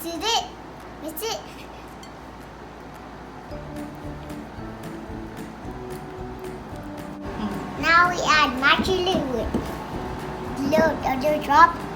is it. This is it. Now we add matching liquid. Load the drop.